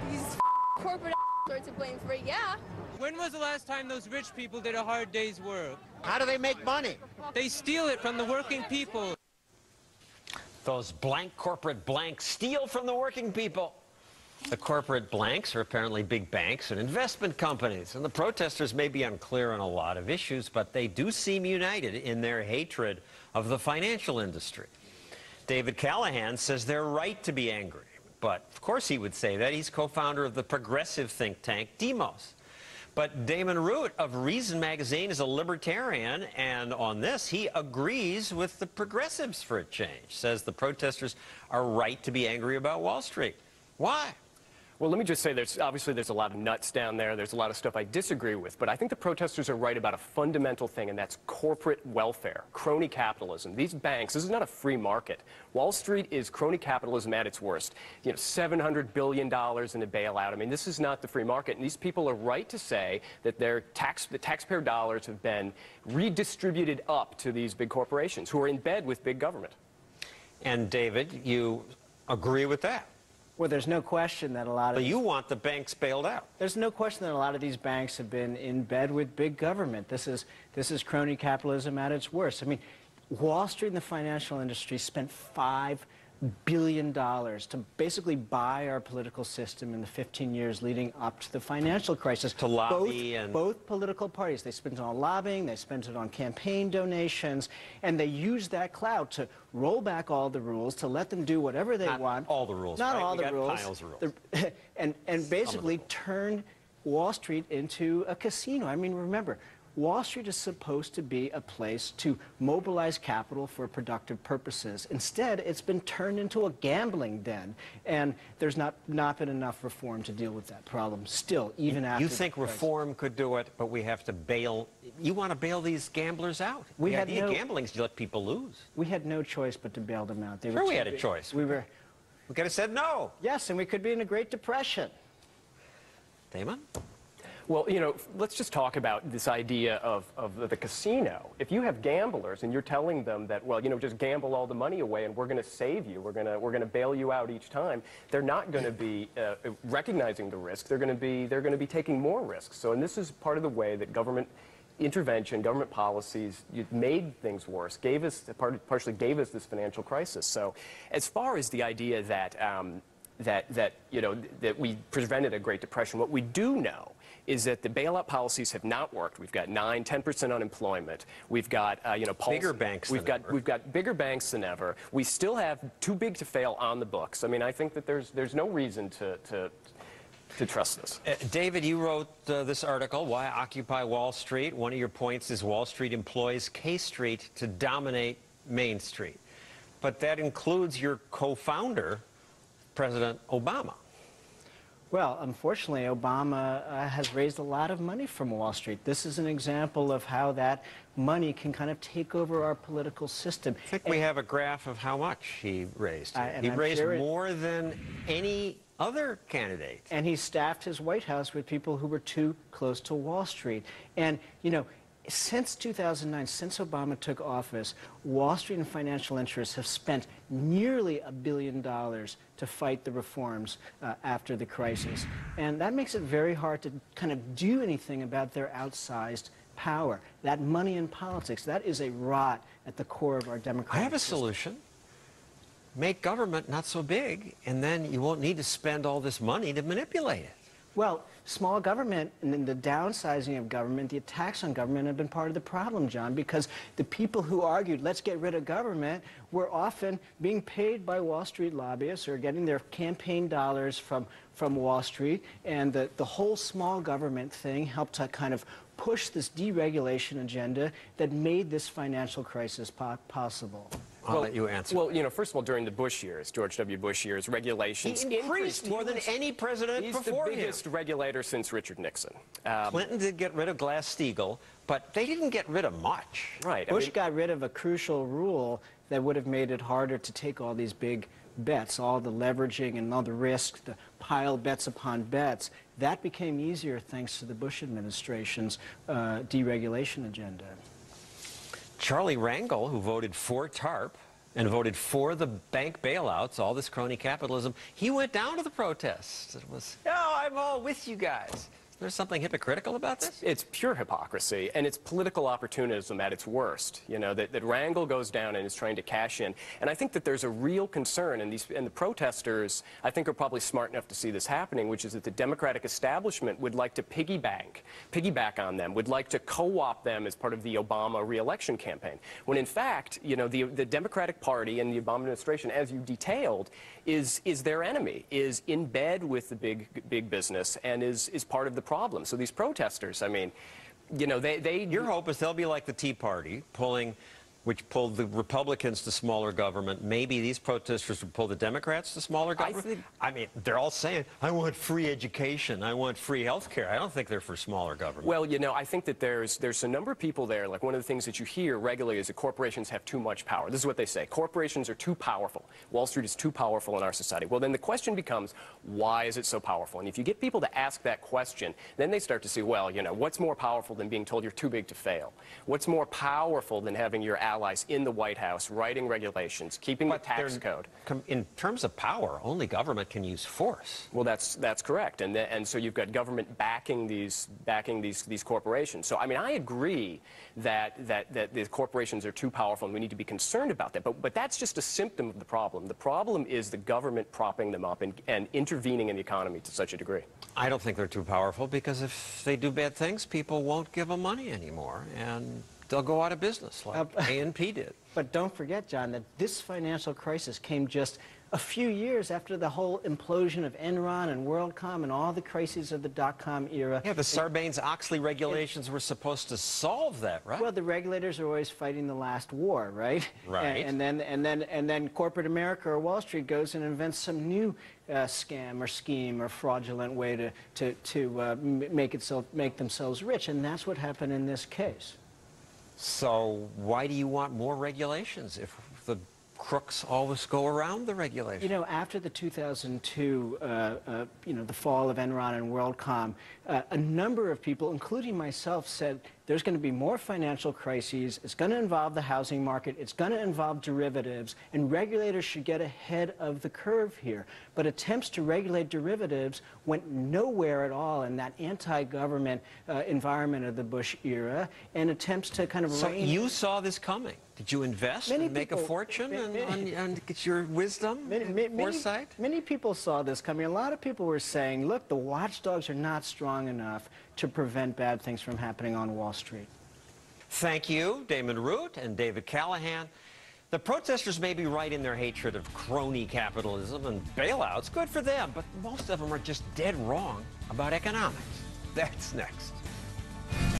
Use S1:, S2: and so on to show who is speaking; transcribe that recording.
S1: these corporate are to blame for it, yeah.
S2: When was the last time those rich people did a hard day's work?
S3: How do they make money?
S2: They steal it from the working people.
S4: Those blank corporate blanks steal from the working people. The corporate blanks are apparently big banks and investment companies, and the protesters may be unclear on a lot of issues, but they do seem united in their hatred of the financial industry. David Callahan says they're right to be angry, but of course he would say that. He's co-founder of the progressive think tank Demos. But Damon Root of Reason magazine is a libertarian, and on this, he agrees with the progressives for a change. Says the protesters are right to be angry about Wall Street. Why?
S5: Well, let me just say obviously there's a lot of nuts down there. There's a lot of stuff I disagree with, but I think the protesters are right about a fundamental thing, and that's corporate welfare, crony capitalism. These banks, this is not a free market. Wall Street is crony capitalism at its worst. You know, $700 billion in a bailout. I mean, this is not the free market, and these people are right to say that the taxpayer dollars have been redistributed up to these big corporations who are in bed with big government.
S4: And David, you agree with that?
S6: Well, there's no question that a lot of...
S4: But you want the banks bailed out.
S6: There's no question that a lot of these banks have been in bed with big government. This is crony capitalism at its worst. I mean, Wall Street and the financial industry spent $5 billion to basically buy our political system in the 15 years leading up to the financial crisis.
S4: To lobby
S6: both political parties. They spent it on lobbying, they spent it on campaign donations, and they used that clout to roll back all the rules, to let them do whatever they want.
S4: All the rules.
S6: Not
S4: right?
S6: all
S4: we
S6: the
S4: got
S6: rules.
S4: Piles of rules.
S6: And basically turn Wall Street into a casino. I mean, remember, Wall Street is supposed to be a place to mobilize capital for productive purposes. Instead, it's been turned into a gambling den, and there's not been enough reform to deal with that problem still, even after...
S4: You think reform could do it, but we have to bail... You want to bail these gamblers out? The idea of gambling is to let people lose.
S6: We had no choice but to bail them out.
S4: Sure we had a choice. We could have said no.
S6: Yes, and we could be in a Great Depression.
S4: Damon?
S5: Well, you know, let's just talk about this idea of the casino. If you have gamblers and you're telling them that, well, you know, just gamble all the money away and we're going to save you, we're going to bail you out each time, they're not going to be recognizing the risk. They're going to be taking more risks. So, and this is part of the way that government intervention, government policies made things worse, partially gave us this financial crisis. So, as far as the idea that that we prevented a Great Depression, what we do know is that the bailout policies have not worked. We've got 10% unemployment. We've got
S4: bigger banks.
S5: We've got bigger banks than ever. We still have too big to fail on the books. I mean, I think that there's no reason to trust this.
S4: David, you wrote this article, Why Occupy Wall Street? One of your points is Wall Street employs K Street to dominate Main Street. But that includes your co-founder, President Obama.
S6: Well, unfortunately, Obama has raised a lot of money from Wall Street. This is an example of how that money can kind of take over our political system.
S4: I think we have a graph of how much he raised. He raised more than any other candidate.
S6: And he staffed his White House with people who were too close to Wall Street. And, you know, since 2009, since Obama took office, Wall Street and financial interests have spent nearly $1 billion to fight the reforms after the crisis. And that makes it very hard to kind of do anything about their outsized power. That money in politics, that is a rot at the core of our democratic
S4: I have a
S6: system.
S4: solution. Make government not so big, and then you won't need to spend all this money to manipulate it.
S6: Well, small government and the downsizing of government, the attacks on government have been part of the problem, John, because the people who argued, let's get rid of government, were often being paid by Wall Street lobbyists or getting their campaign dollars from Wall Street, and the whole small government thing helped to kind of push this deregulation agenda that made this financial crisis possible.
S4: I'll let you answer.
S5: Well, you know, first of all, during the Bush years, George W. Bush years, regulations
S4: increased more than any president before him.
S5: He's the biggest regulator since Richard Nixon.
S4: Clinton did get rid of Glass-Steagall, but they didn't get rid of much.
S5: Right.
S6: Bush got rid of a crucial rule that would have made it harder to take all these big bets, all the leveraging and all the risk, the pile bets upon bets. That became easier thanks to the Bush administration's deregulation agenda.
S4: Charlie Rangel, who voted for TARP and voted for the bank bailouts, all this crony capitalism, he went down to the protests. It was, oh, I'm all with you guys. There's something hypocritical about this?
S5: It's pure hypocrisy, and it's political opportunism at its worst. You know, that Rangel goes down and is trying to cash in. And I think that there's a real concern, and the protesters, I think, are probably smart enough to see this happening, which is that the Democratic establishment would like to piggyback on them, would like to co-opt them as part of the Obama re-election campaign. When in fact, you know, the Democratic Party and the Obama administration, as you detailed, is their enemy, is in bed with the big business, and is part of the problem. So these protesters, I mean, you know,
S4: Your hope is they'll be like the Tea Party, which pulled the Republicans to smaller government. Maybe these protesters would pull the Democrats to smaller government? I mean, they're all saying, I want free education, I want free health care. I don't think they're for smaller government.
S5: Well, you know, I think that there's a number of people there, like one of the things that you hear regularly is that corporations have too much power. This is what they say. Corporations are too powerful. Wall Street is too powerful in our society. Well, then the question becomes, why is it so powerful? And if you get people to ask that question, then they start to see, well, you know, what's more powerful than being told you're too big to fail? What's more powerful than having your allies in the White House writing regulations, keeping the tax code?
S4: In terms of power, only government can use force.
S5: Well, that's correct, and so you've got government backing these corporations. So I mean, I agree that the corporations are too powerful, and we need to be concerned about that. But that's just a symptom of the problem. The problem is the government propping them up and intervening in the economy to such a degree.
S4: I don't think they're too powerful, because if they do bad things, people won't give them money anymore, and they'll go out of business like A&P did.
S6: But don't forget, John, that this financial crisis came just a few years after the whole implosion of Enron and WorldCom and all the crises of the dot-com era.
S4: Yeah, the Sarbanes-Oxley regulations were supposed to solve that, right?
S6: Well, the regulators are always fighting the last war, right?
S4: Right.
S6: And then corporate America or Wall Street goes and invents some new scam or scheme or fraudulent way to make themselves rich, and that's what happened in this case.
S4: So why do you want more regulations if the crooks always go around the regulations?
S6: You know, after the 2002, you know, the fall of Enron and WorldCom, a number of people, including myself, said there's going to be more financial crises. It's going to involve the housing market. It's going to involve derivatives, and regulators should get ahead of the curve here. But attempts to regulate derivatives went nowhere at all in that anti-government environment of the Bush era, and attempts to kind of
S4: So you saw this coming. Did you invest and make a fortune and get your wisdom, foresight?
S6: Many people saw this coming. A lot of people were saying, look, the watchdogs are not strong enough to prevent bad things from happening on Wall Street.
S4: Thank you, Damon Root and David Callahan. The protesters may be right in their hatred of crony capitalism and bailouts. Good for them, but most of them are just dead wrong about economics. That's next.